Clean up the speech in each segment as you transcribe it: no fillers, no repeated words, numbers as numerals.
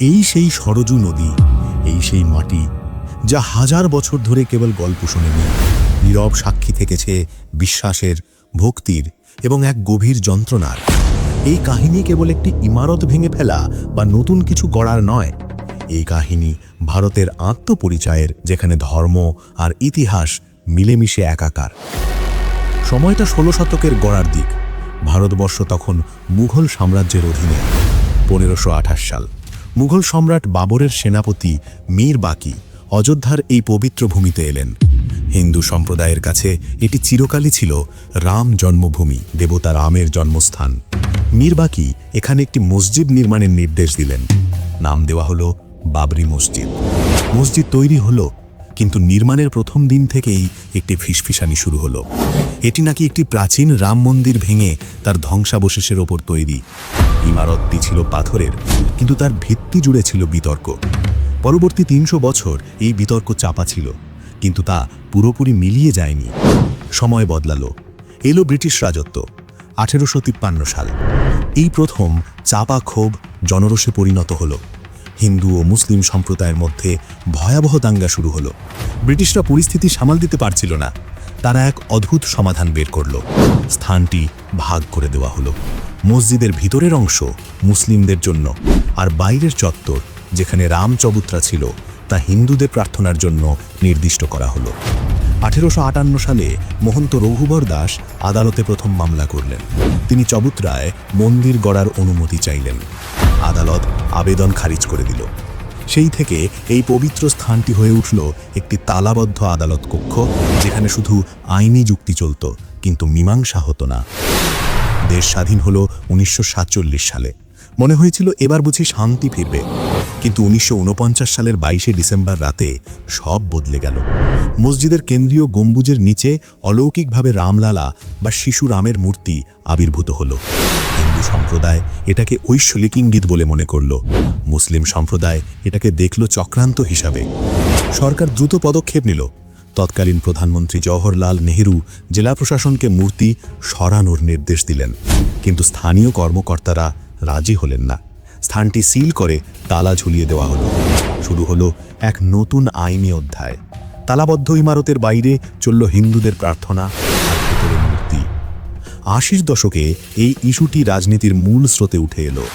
এই সেই সরজু নদী, এই সেই মাটি যা হাজার বছর ধরে কেবল গল্প শোনেনি, নীরব সাক্ষী থেকেছে বিশ্বাসের, ভক্তির এবং এক গভীর যন্ত্রণার। এই কাহিনী কেবল একটি ইমারত ভেঙে ফেলা বা নতুন কিছু গড়ার নয়। এই কাহিনী ভারতের আত্মপরিচয়ের, যেখানে ধর্ম আর ইতিহাস মিলেমিশে একাকার। সময়টা 16 শতকের গড়ার দিক। ভারতবর্ষ তখন মুঘল সাম্রাজ্যের অধীনে। 1528 সাল। মুঘল সম্রাট বাবরের সেনাপতি মীর বাকি অযোধ্যার এই পবিত্র ভূমিতে এলেন। হিন্দু সম্প্রদায়ের কাছে এটি চিরকালই ছিল রাম জন্মভূমি, দেবতা রামের জন্মস্থান। মীর বাকি এখানে একটি মসজিদ নির্মাণের নির্দেশ দিলেন। নাম দেওয়া হলো বাবরি মসজিদ। মসজিদ তৈরি হলো, কিন্তু নির্মাণের প্রথম দিন থেকেই একটি ফিসফিসানি শুরু হলো। এটি নাকি একটি প্রাচীন রাম মন্দির ভেঙে তার ধ্বংসাবশেষের ওপর তৈরি। ইমারতটি ছিল পাথরের, কিন্তু তার ভিত্তি জুড়ে ছিল বিতর্ক। পরবর্তী 300 বছর এই বিতর্ক চাপা ছিল, কিন্তু তা পুরোপুরি মিলিয়ে যায়নি। সময় বদলালো, এলো ব্রিটিশ রাজত্ব। 1853 সাল। এই প্রথম চাপা ক্ষোভ জনরোষে পরিণত হলো। হিন্দু ও মুসলিম সম্প্রদায়ের মধ্যে ভয়াবহ দাঙ্গা শুরু হলো। ব্রিটিশরা পরিস্থিতি সামাল দিতে পারছিল না। তারা এক অদ্ভুত সমাধান বের করল। স্থানটি ভাগ করে দেওয়া হলো। মসজিদের ভিতরের অংশ মুসলিমদের জন্য, আর বাইরের চত্বর, যেখানে রাম চবুতরা ছিল, তা হিন্দুদের প্রার্থনার জন্য নির্দিষ্ট করা হলো। 1858 সালে মহন্ত রঘুবর দাস আদালতে প্রথম মামলা করলেন। তিনি চবুতরায় মন্দির গড়ার অনুমতি চাইলেন। আদালত আবেদন খারিজ করে দিল। সেই থেকে এই পবিত্র স্থানটি হয়ে উঠল একটি তালাবদ্ধ আদালত কক্ষ, যেখানে শুধু আইনি যুক্তি চলত, কিন্তু মীমাংসা হতো না। দেশ স্বাধীন হলো 1947 সালে। মনে হয়েছিল এবার বুঝি শান্তি ফিরবে, কিন্তু 1949 সালের 22শে ডিসেম্বর রাতে সব বদলে গেল। মসজিদের কেন্দ্রীয় গম্বুজের নিচে অলৌকিকভাবে রামলালা বা শিশু রামের মূর্তি আবির্ভূত হলো। হিন্দু সম্প্রদায় এটাকে ঐশ্বরিক ইঙ্গিত বলে মনে করল। মুসলিম সম্প্রদায় এটাকে দেখল চক্রান্ত হিসাবে। সরকার দ্রুত পদক্ষেপ নিল। তৎকালীন প্রধানমন্ত্রী জওহরলাল নেহরু জেলা প্রশাসনকে মূর্তি সরানোর নির্দেশ দিলেন, কিন্তু স্থানীয় কর্মকর্তারা রাজি হলেন না। স্থানটি সিল করে তালা ঝুলিয়ে দেওয়া হলো। শুরু হলো এক নতুন আইনি অধ্যায়। তালাবদ্ধ ইমারতের বাইরে চলল হিন্দুদের প্রার্থনা আর ভেতরে মূর্তি। 80 দশকে এই ইস্যুটি রাজনীতির মূল স্রোতে উঠে এলো।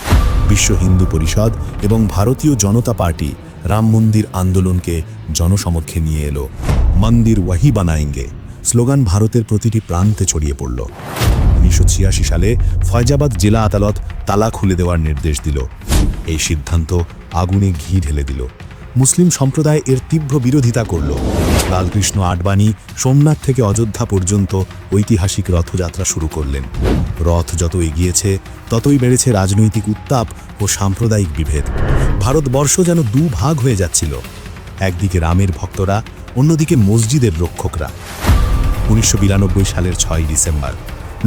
বিশ্ব হিন্দু পরিষদ এবং ভারতীয় জনতা পার্টি রাম মন্দির আন্দোলনকে জনসমক্ষে নিয়ে এলো। মন্দির ওয়াহি বানায়েঙ্গে স্লোগান ভারতের প্রতিটি প্রান্তে ছড়িয়ে পড়ল। 1986 সালে ফয়জাবাদ জেলা আদালত তালা খুলে দেওয়ার নির্দেশ দিল। এই সিদ্ধান্ত আগুনে ঘি ঢেলে দিল। মুসলিম সম্প্রদায় এর তীব্র বিরোধিতা করল। লালকৃষ্ণ আডবাণী সোমনাথ থেকে অযোধ্যা পর্যন্ত ঐতিহাসিক রথযাত্রা শুরু করলেন। রথ যত এগিয়েছে, ততই বেড়েছে রাজনৈতিক উত্তাপ ও সাম্প্রদায়িক বিভেদ। ভারতবর্ষ যেন দুভাগ হয়ে যাচ্ছিল, একদিকে রামের ভক্তরা, অন্যদিকে মসজিদের রক্ষকরা। 1992 সালের 6 ডিসেম্বর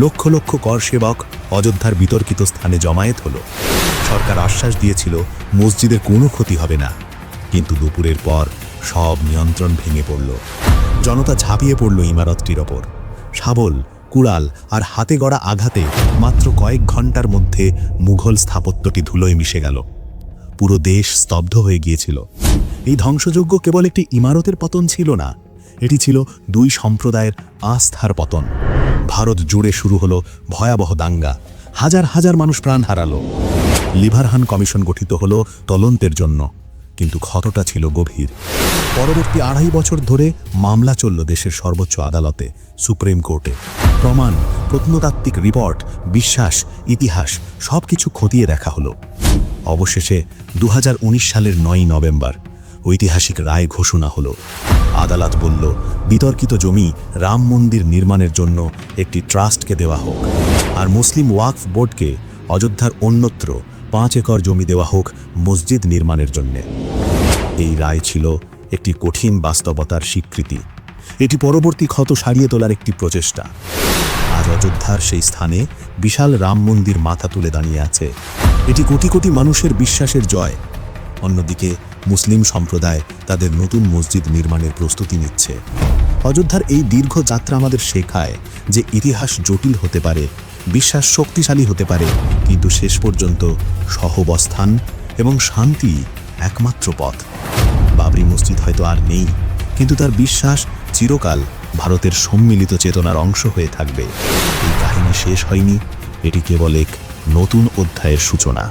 লক্ষ লক্ষ কর সেবক অযোধ্যার বিতর্কিত স্থানে জমায়েত হলো। সরকার আশ্বাস দিয়েছিল মসজিদের কোনো ক্ষতি হবে না, কিন্তু দুপুরের পর সব নিয়ন্ত্রণ ভেঙে পড়ল। জনতা ঝাঁপিয়ে পড়ল ইমারতটির ওপর। শাবল, কুড়াল আর হাতে গড়া আঘাতে মাত্র কয়েক ঘন্টার মধ্যে মুঘল স্থাপত্যটি ধুলোয় মিশে গেল। পুরো দেশ স্তব্ধ হয়ে গিয়েছিল। এই ধ্বংসযজ্ঞ কেবল একটি ইমারতের পতন ছিল না, এটি ছিল দুই সম্প্রদায়ের আস্থার পতন। ভারত জুড়ে শুরু হলো ভয়াবহ দাঙ্গা। হাজার হাজার মানুষ প্রাণ হারালো। লিভারহান কমিশন গঠিত হলো তদন্তের জন্য, কিন্তু ক্ষতটা ছিল গভীর। পরবর্তী 2.5 বছর ধরে মামলা চলল দেশের সর্বোচ্চ আদালতে, সুপ্রিম কোর্টে। প্রমাণ, প্রত্নতাত্ত্বিক রিপোর্ট, বিশ্বাস, ইতিহাস সবকিছু খতিয়ে দেখা হলো। অবশেষে 2019 সালের 9 নভেম্বর ঐতিহাসিক রায় ঘোষণা হলো। আদালত বলল, বিতর্কিত জমি রাম মন্দির নির্মাণের জন্য একটি ট্রাস্টকে দেওয়া হোক, আর মুসলিম ওয়াকফ বোর্ডকে অযোধ্যার অন্যত্র 5 একর জমি দেওয়া হোক মসজিদ নির্মাণের জন্য। এই রায় ছিল একটি কঠিন বাস্তবতার স্বীকৃতি। এটি পরবর্তী ক্ষত সারিয়ে তোলার একটি প্রচেষ্টা। আজ অযোধ্যার সেই স্থানে বিশাল রাম মন্দির মাথা তুলে দাঁড়িয়ে আছে। এটি কোটি কোটি মানুষের বিশ্বাসের জয়। অন্যদিকে মুসলিম সম্প্রদায় তাদের নতুন মসজিদ নির্মাণের প্রস্তুতি নিচ্ছে। অযোধ্যার এই দীর্ঘ যাত্রা আমাদের শেখায় যে ইতিহাস জটিল হতে পারে, বিশ্বাস শক্তিশালী হতে পারে, কিন্তু শেষ পর্যন্ত সহাবস্থান এবং শান্তি একমাত্র পথ। বাবরি মসজিদ হয়তো আর নেই, কিন্তু তার বিশ্বাস চিরকাল ভারতের সম্মিলিত চেতনার অংশ হয়ে থাকবে। এই কাহিনী শেষ হয়নি, এটি কেবল এক নতুন অধ্যায়ের সূচনা।